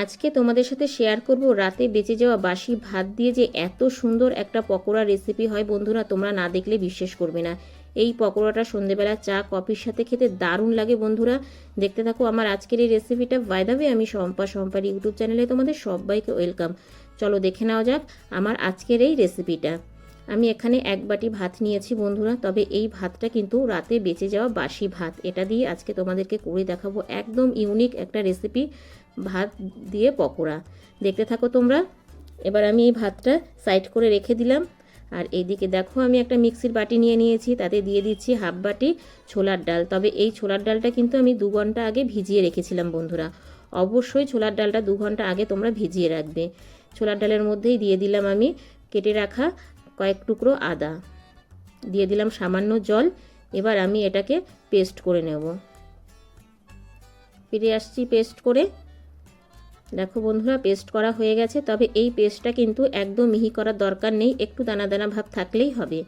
আজকে তোমাদের সাথে শেয়ার করব রাতে বেঁচে যাওয়া বাসি ভাত দিয়ে যে এত সুন্দর একটা পকোড়া রেসিপি হয় বন্ধুরা, তোমরা না দেখলে বিশ্বাস করবে না। এই পকোড়াটা সন্ধেবেলা চা কফির সাথে খেতে দারুণ লাগে বন্ধুরা। দেখতে থাকো আমার আজকের এই রেসিপিটা। বাই দ্য ওয়ে, আমি শম্পার ইউটিউব চ্যানেলে তোমাদের সবাইকে ওয়েলকাম। চলো দেখে নেওয়া যাক আমার আজকের এই রেসিপিটা। আমি এখানে 1 বাটি ভাত নিয়েছি বন্ধুরা, তবে এই ভাতটা কিন্তু রাতে বেঁচে যাওয়া বাসি ভাত। এটা দিয়ে আজকে তোমাদেরকে করে দেখাবো একদম ইউনিক একটা রেসিপি, ভাত দিয়ে পকোড়া। দেখতে থাকো তোমরা। এবার আমি এই ভাতটা সাইড করে রেখে দিলাম। আর এইদিকে দেখো আমি একটা মিক্সির বাটি নিয়ে নিয়েছি, তাতে দিয়ে দিচ্ছি 1/2 বাটি ছোলার ডাল। তবে এই ছোলার ডালটা কিন্তু আমি 2 ঘন্টা আগে ভিজিয়ে রেখেছিলাম বন্ধুরা। অবশ্যই ছোলার ডালটা 2 ঘন্টা আগে তোমরা ভিজিয়ে রাখবে। ছোলার ডালের মধ্যেই দিয়ে দিলাম আমি কেটে রাখা কয়েক টুকরো আদা, দিয়ে দিলাম সামান্য জল। এবার আমি এটাকে পেস্ট করে নেব। ফিরে আসছি পেস্ট করে। দেখো বন্ধুরা, পেস্ট করা হয়ে গেছে। তবে এই পেস্টটা কিন্তু একদম মিহি করার দরকার নেই, একটু দানা দানা ভাব থাকলেই হবে।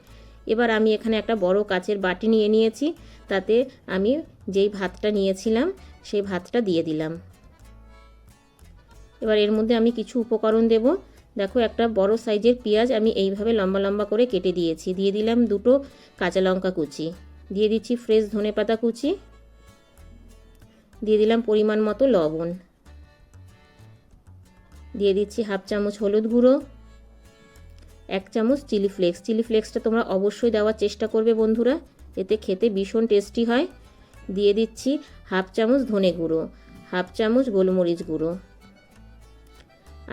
এবার আমি এখানে একটা বড় কাচের বাটি নিয়ে নিয়েছি, তাতে আমি যেই ভাতটা নিয়েছিলাম সেই ভাতটা দিয়ে দিলাম। এবার এর মধ্যে আমি কিছু উপকরণ দেব। দেখো একটা বড় সাইজের পেঁয়াজ আমি এইভাবে লম্বা লম্বা করে কেটে দিয়েছি। দিয়ে দিলাম 2টো কাঁচা লঙ্কা কুচি, দিয়ে দিচ্ছি ফ্রেশ ধনেপাতা কুচি, দিয়ে দিলাম পরিমাণ মতো লবণ, দিয়ে দিচ্ছি 1/2 চামচ হলুদ গুঁড়ো, 1 চামচ চিলি ফ্লেক্স। চিলি ফ্লেক্সটা তোমরা অবশ্যই দেওয়ার চেষ্টা করবে বন্ধুরা, এতে খেতে ভীষণ টেস্টি হয়। দিয়ে দিচ্ছি 1/2 চামচ ধনে গুঁড়ো, 1/2 চামচ গোলমরিচ গুঁড়ো,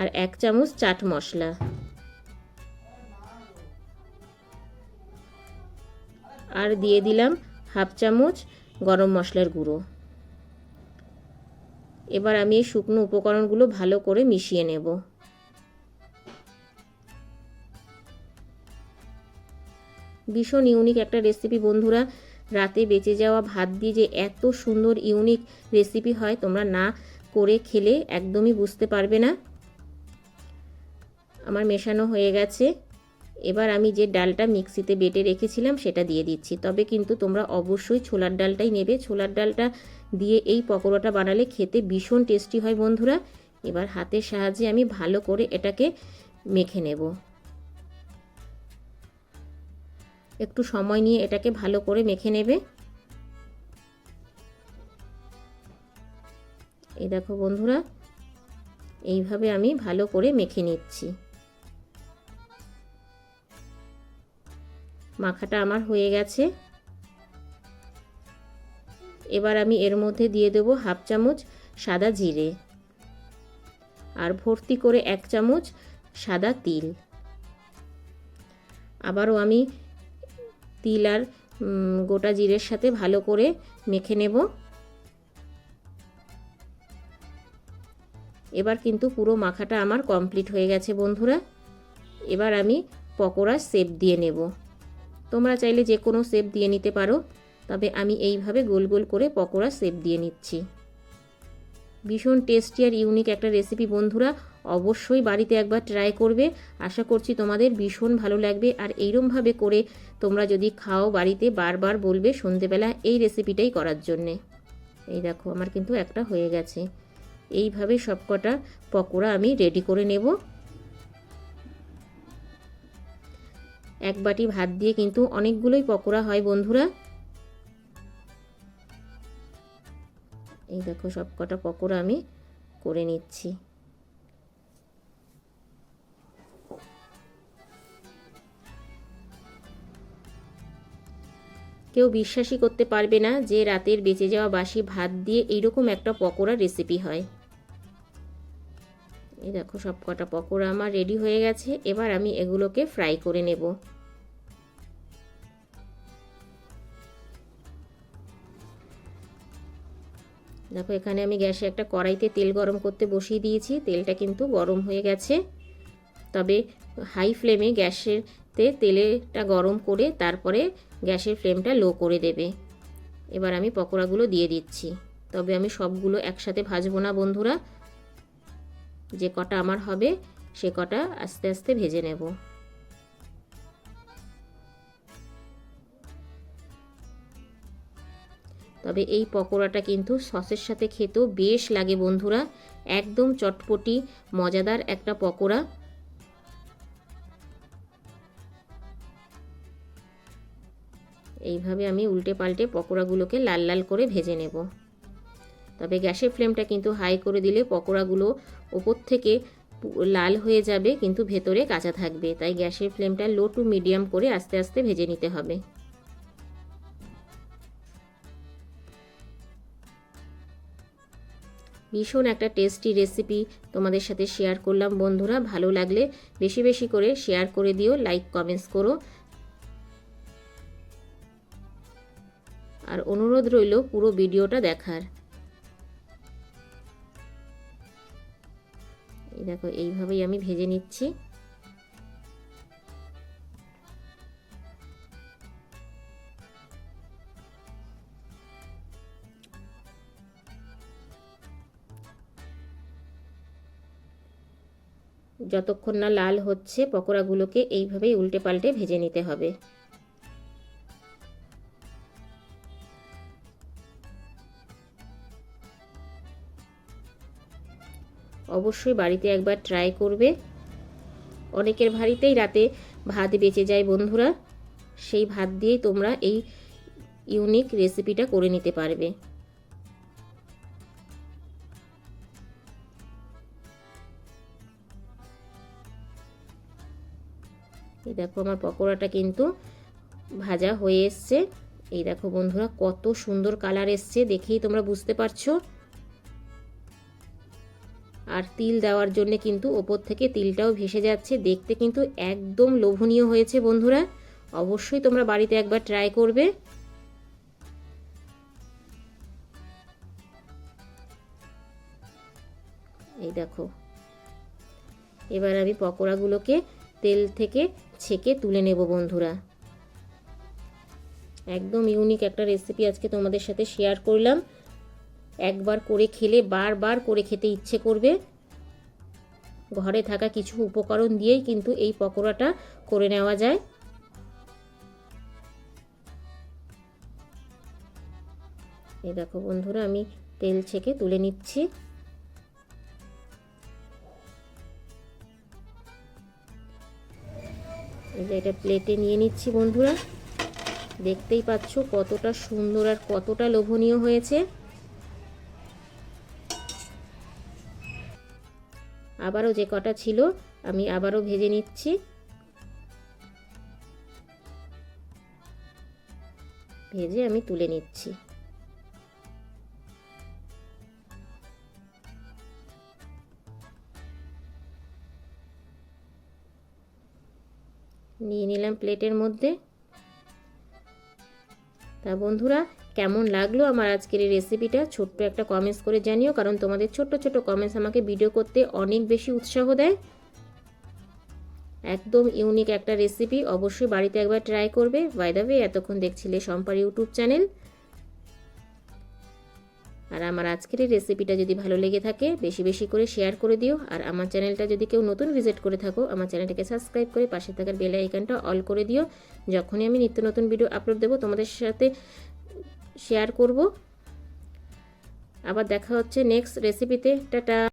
আর 1 চামচ চাট মশলা, আর দিয়ে দিলাম 1/2 চামচ গরম মশলার গুঁড়ো। এবার আমি এই শুকনো উপকরণগুলো ভালো করে মিশিয়ে নেব। ভীষণ ইউনিক একটা রেসিপি বন্ধুরা। রাতে বেঁচে যাওয়া ভাত দিয়ে যে এত সুন্দর ইউনিক রেসিপি হয়, তোমরা না করে খেলে একদমই বুঝতে পারবে না। আমার মেশানো হয়ে গেছে। এবার আমি যে ডালটা মিক্সিতে বেটে রেখেছিলাম সেটা দিয়ে দিচ্ছি। তবে কিন্তু তোমরা অবশ্যই ছোলার ডালটাই নেবে। ছোলার ডালটা দিয়ে এই পকোড়াটা বানালে খেতে ভীষণ টেস্টি হয় বন্ধুরা। এবার হাতের সাহায্যে আমি ভালো করে এটাকে মেখে নেব। একটু সময় নিয়ে এটাকে ভালো করে মেখে নেবে। এই দেখো বন্ধুরা, এইভাবে আমি ভালো করে মেখে নিচ্ছি। মাখাটা আমার হয়ে গেছে। এবার আমি এর মধ্যে দিয়ে দেব 1/2 চামচ সাদা জিরে, আর ভর্তি করে 1 চামচ সাদা তিল। আবারও আমি তিল আর গোটা জিরের সাথে ভালো করে মেখে নেব। এবার কিন্তু পুরো মাখাটা আমার কমপ্লিট হয়ে গেছে বন্ধুরা। এবার আমি পকোড়ার শেপ দিয়ে নেব। তোমরা চাইলে যে কোনো শেপ দিয়ে নিতে পারো, তবে আমি এইভাবে গোল গোল করে পকোড়ার শেপ দিয়ে নিচ্ছি। ভীষণ টেস্টি আর ইউনিক একটা রেসিপি বন্ধুরা, অবশ্যই বাড়িতে একবার ট্রাই করবে। আশা করছি তোমাদের ভীষণ ভালো লাগবে। আর এইরকমভাবে করে তোমরা যদি খাও বাড়িতে, বারবার বলবে সন্ধেবেলা এই রেসিপিটাই করার জন্যে। এই দেখো আমার কিন্তু একটা হয়ে গেছে। এইভাবে সবকটা পকোড়া আমি রেডি করে নেব। 1 বাটি ভাত দিয়ে কিন্তু অনেকগুলোই পকোড়া হয় বন্ধুরা। এই দেখো সবকটা পকোড়া আমি করে নিচ্ছি। কেউ বিশ্বাসই করতে পারবে না যে রাতের বেঁচে যাওয়া বাসি ভাত দিয়ে এইরকম একটা পকোড়া রেসিপি হয়। এই দেখো সবকটা পকোড়া আমার রেডি হয়ে গেছে। এবার আমি এগুলোকে ফ্রাই করে নেব। দেখো এখানে আমি গ্যাসে একটা কড়াইতে তেল গরম করতে বসিয়ে দিয়েছি। তেলটা কিন্তু গরম হয়ে গেছে। তবে হাই ফ্লেমে তেলটা গরম করে তারপরে গ্যাসের ফ্লেমটা লো করে দেবে। এবার আমি পকোড়াগুলো দিয়ে দিচ্ছি। তবে আমি সবগুলো একসাথে ভাজবো না বন্ধুরা, যে কটা আমার হবে সে কটা আস্তে আস্তে ভেজে নেব। তবে এই পকোড়াটা কিন্তু সসের সাথে খেতেও বেশ লাগে বন্ধুরা। একদম চটপটি মজাদার একটা পকোড়া। এইভাবে আমি উল্টে পাল্টে পকোড়াগুলোকে লাল লাল করে ভেজে নেব। তবে গ্যাসের ফ্লেমটা কিন্তু হাই করে দিলে পকোড়াগুলো ওপর থেকে লাল হয়ে যাবে কিন্তু ভেতরে কাঁচা থাকবে, তাই গ্যাসের ফ্লেমটা লো টু মিডিয়াম করে আস্তে আস্তে ভেজে নিতে হবে। ভীষণ একটা টেস্টি রেসিপি তোমাদের সাথে শেয়ার করলাম বন্ধুরা। ভালো লাগলে বেশি বেশি করে শেয়ার করে দিও, লাইক কমেন্টস করো। আর অনুরোধ রইল পুরো ভিডিওটা দেখার। এই দেখো এইভাবেই আমি ভেজে নিচ্ছি। যতক্ষণ না লাল হচ্ছে পকোড়াগুলোকে এইভাবেই উল্টে পাল্টে ভেজে নিতে হবে। অবশ্যই বাড়িতে একবার ট্রাই করবে। অনেকের বাড়িতেই রাতে ভাত বেঁচে যায় বন্ধুরা, সেই ভাত দিয়েই তোমরা এই ইউনিক রেসিপিটা করে নিতে পারবে। এই দেখো আমার পকোড়াটা কিন্তু ভাজা হয়ে এসছে। এই দেখো বন্ধুরা কত সুন্দর কালার এসছে, দেখেই তোমরা বুঝতে পারছো। আর তিল দেওয়ার জন্য কিন্তু ওপর থেকে তিলটাও ভেসে যাচ্ছে, দেখতে কিন্তু একদম লোভনীয় হয়েছে বন্ধুরা। অবশ্যই তোমরা বাড়িতে একবার ট্রাই করবে। এই দেখো এবার আমি পকোড়াগুলোকে তেল থেকে ছেঁকে তুলে নেব বন্ধুরা। একদম ইউনিক একটা রেসিপি আজকে তোমাদের সাথে শেয়ার করলাম। একবার করে খেলে বারবার করে খেতে ইচ্ছে করবে। ঘরে থাকা কিছু উপকরণ দিয়েই কিন্তু এই পকোড়াটা করে নেওয়া যায়। এই দেখো বন্ধুরা আমি তেল ছেঁকে তুলে নিচ্ছি। এই যে এটা প্লেটে নিয়ে নিচ্ছি বন্ধুরা। দেখতেই পাচ্ছ কতটা সুন্দর আর কতটা লোভনীয় হয়েছে। আবারও যে কটা ছিল আমি আবারও ভেজে নিচ্ছি। ভেজে আমি তুলে নিচ্ছি। নিয়ে নিলাম প্লেটের মধ্যে। তা বন্ধুরা কেমন লাগলো আমার আজকের এই রেসিপিটা ছোট্ট একটা কমেন্টস করে জানিও, কারণ তোমাদের ছোট্ট ছোট্ট কমেন্টস আমাকে ভিডিও করতে অনেক বেশি উৎসাহ দেয়। একদম ইউনিক একটা রেসিপি, অবশ্যই বাড়িতে একবার ট্রাই করবে। বাই দ্য ওয়ে এতক্ষণ দেখছিলে শম্পার ইউটিউব চ্যানেল। আর আমার আজকের এই রেসিপিটা যদি ভালো লেগে থাকে বেশি বেশি করে শেয়ার করে দিও। আর আমার চ্যানেলটা যদি কেউ নতুন ভিজিট করে থাকো আমার চ্যানেলটাকে সাবস্ক্রাইব করে পাশে থাকার বেল আইকনটা অল করে দিও। যখনই আমি নিত্য নতুন ভিডিও আপলোড দেবো তোমাদের সাথে শেয়ার করব। আবার দেখা হচ্ছে নেক্সট রেসিপিতে। টাটা।